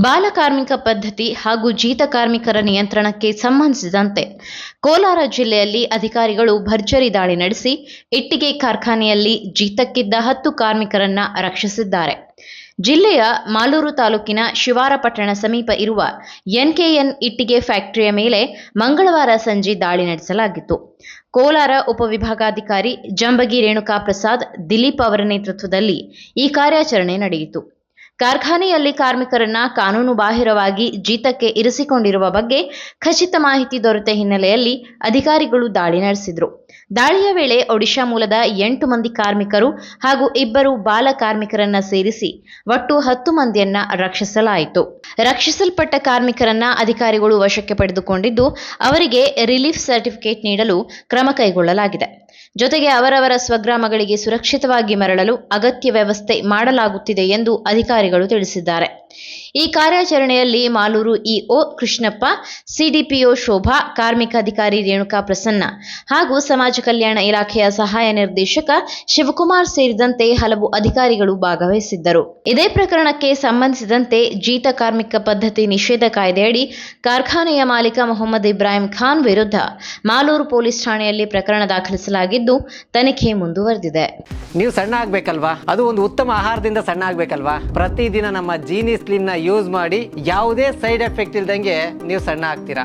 ಬಾಲಕಾರ್ಮಿಕ ಪದ್ಧತಿ ಹಾಗೂ ಜೀತ ಕಾರ್ಮಿಕರ ನಿಯಂತ್ರಣಕ್ಕೆ ಸಂಬಂಧಿಸಿದಂತೆ ಕೋಲಾರ ಜಿಲ್ಲೆಯಲ್ಲಿ ಅಧಿಕಾರಿಗಳು ಭರ್ಜರಿ ದಾಳಿ ನಡೆಸಿ ಇಟ್ಟಿಗೆ ಕಾರ್ಖಾನೆಯಲ್ಲಿ ಜೀತಕ್ಕಿದ್ದ 10 ಕಾರ್ಮಿಕರನ್ನ ರಕ್ಷಿಸಿದ್ದಾರೆ. ಜಿಲ್ಲೆಯ ಮಾಲೂರು ತಾಲೂಕಿನ ಶಿವಾರಪಟ್ಟಣ ಸಮೀಪ ಇರುವ ಎನ್ಕೆಎನ್ ಇಟ್ಟಿಗೆ ಫ್ಯಾಕ್ಟರಿಯ ಮೇಲೆ ಮಂಗಳವಾರ ಸಂಜೆ ದಾಳಿ ನಡೆಸಲಾಗಿತ್ತು. ಕೋಲಾರ ಉಪವಿಭಾಗಾಧಿಕಾರಿ ಜಂಬಗಿ ರೇಣುಕಾ ಪ್ರಸಾದ್ ದಿಲೀಪ್ ಅವರ ನೇತೃತ್ವದಲ್ಲಿ ಈ ಕಾರ್ಯಾಚರಣೆ ನಡೆಯಿತು. ಕಾರ್ಖಾನೆಯಲ್ಲಿ ಕಾರ್ಮಿಕರನ್ನ ಕಾನೂನು ಬಾಹಿರವಾಗಿ ಜೀತಕ್ಕೆ ಇರಿಸಿಕೊಂಡಿರುವ ಬಗ್ಗೆ ಖಚಿತ ಮಾಹಿತಿ ದೊರೆತ ಹಿನ್ನೆಲೆಯಲ್ಲಿ ಅಧಿಕಾರಿಗಳು ದಾಳಿ ನಡೆಸಿದ್ರು. ದಾಳಿಯ ವೇಳೆ ಒಡಿಶಾ ಮೂಲದ 8 ಮಂದಿ ಕಾರ್ಮಿಕರು ಹಾಗೂ 2 ಬಾಲ ಕಾರ್ಮಿಕರನ್ನ ಸೇರಿಸಿ ಒಟ್ಟು 10 ಮಂದಿಯನ್ನ ರಕ್ಷಿಸಲಾಯಿತು. ರಕ್ಷಿಸಲ್ಪಟ್ಟ ಕಾರ್ಮಿಕರನ್ನ ಅಧಿಕಾರಿಗಳು ವಶಕ್ಕೆ ಪಡೆದುಕೊಂಡಿದ್ದು ಅವರಿಗೆ ರಿಲೀಫ್ ಸರ್ಟಿಫಿಕೇಟ್ ನೀಡಲು ಕ್ರಮ ಕೈಗೊಳ್ಳಲಾಗಿದೆ. ಜೊತೆಗೆ ಅವರವರ ಸ್ವಗ್ರಾಮಗಳಿಗೆ ಸುರಕ್ಷಿತವಾಗಿ ಮರಳಲು ಅಗತ್ಯ ವ್ಯವಸ್ಥೆ ಮಾಡಲಾಗುತ್ತಿದೆ ಎಂದು ಅಧಿಕಾರಿಗಳು ತಿಳಿಸಿದ್ದಾರೆ. ಈ ಕಾರ್ಯಾಚರಣೆಯಲ್ಲಿ ಮಾಲೂರು ಇಒ ಕೃಷ್ಣಪ್ಪ, ಸಿಡಿಪಿಒ ಶೋಭಾ, ಕಾರ್ಮಿಕ ಅಧಿಕಾರಿ ರೇಣುಕಾ ಪ್ರಸನ್ನ ಹಾಗೂ ಸಮಾಜ ಕಲ್ಯಾಣ ಇಲಾಖೆಯ ಸಹಾಯ ನಿರ್ದೇಶಕ ಶಿವಕುಮಾರ್ ಸೇರಿದಂತೆ ಹಲವು ಅಧಿಕಾರಿಗಳು ಭಾಗವಹಿಸಿದ್ದರು. ಇದೇ ಪ್ರಕರಣಕ್ಕೆ ಸಂಬಂಧಿಸಿದಂತೆ ಜೀತ ಕಾರ್ಮಿಕ ಪದ್ಧತಿ ನಿಷೇಧ ಕಾಯ್ದೆಯಡಿ ಕಾರ್ಖಾನೆಯ ಮಾಲೀಕ ಮೊಹಮ್ಮದ್ ಇಬ್ರಾಹಿಂ ಖಾನ್ ವಿರುದ್ಧ ಮಾಲೂರು ಪೊಲೀಸ್ ಠಾಣೆಯಲ್ಲಿ ಪ್ರಕರಣ ದಾಖಲಿಸಲಾಗಿದ್ದು ತನಿಖೆ ಮುಂದುವರೆದಿದೆ. ನೀವು ಸಣ್ಣ ಆಗ್ಬೇಕಲ್ವಾ? ಅದು ಒಂದು ಉತ್ತಮ ಆಹಾರದಿಂದ ಸಣ್ಣ ಆಗ್ಬೇಕಲ್ವಾ? ಪ್ರತಿದಿನ ನಮ್ಮ ಜೀನಿ ಸ್ಲಿಮ್ ನ ಯೂಸ್ ಮಾಡಿ ಯಾವುದೇ ಸೈಡ್ ಎಫೆಕ್ಟ್ ಇಲ್ದಂಗೆ ನೀವು ಸಣ್ಣ ಆಗ್ತೀರಾ.